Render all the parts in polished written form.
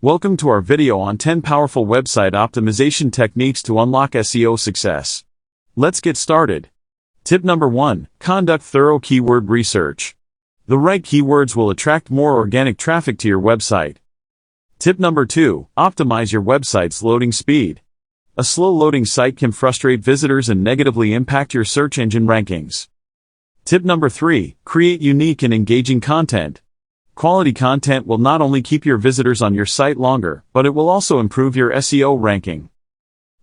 Welcome to our video on 10 powerful website optimization techniques to unlock SEO success. Let's get started. Tip number 1. Conduct thorough keyword research. The right keywords will attract more organic traffic to your website. Tip number 2. Optimize your website's loading speed. A slow loading site can frustrate visitors and negatively impact your search engine rankings. Tip number 3. Create unique and engaging content. Quality content will not only keep your visitors on your site longer, but it will also improve your SEO ranking.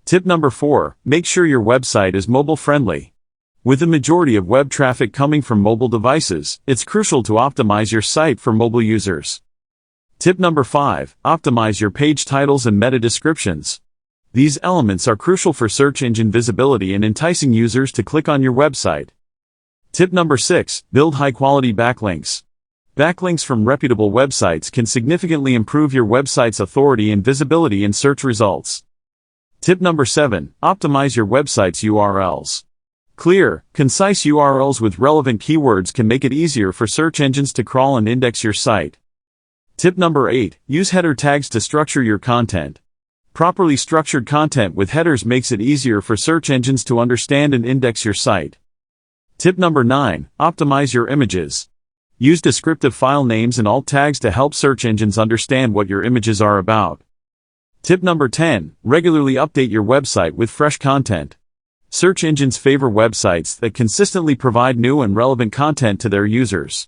Tip number 4. Make sure your website is mobile-friendly. With the majority of web traffic coming from mobile devices, it's crucial to optimize your site for mobile users. Tip number 5. Optimize your page titles and meta descriptions. These elements are crucial for search engine visibility and enticing users to click on your website. Tip number 6. Build high-quality backlinks. Backlinks from reputable websites can significantly improve your website's authority and visibility in search results. Tip number 7. Optimize your website's URLs. Clear, concise URLs with relevant keywords can make it easier for search engines to crawl and index your site. Tip number 8. Use header tags to structure your content. Properly structured content with headers makes it easier for search engines to understand and index your site. Tip number 9. Optimize your images. Use descriptive file names and alt tags to help search engines understand what your images are about. Tip number 10. Regularly update your website with fresh content. Search engines favor websites that consistently provide new and relevant content to their users.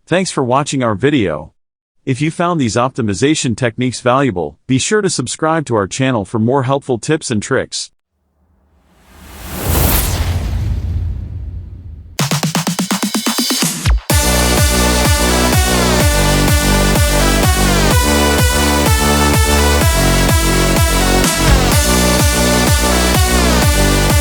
Thanks for watching our video. If you found these optimization techniques valuable, be sure to subscribe to our channel for more helpful tips and tricks.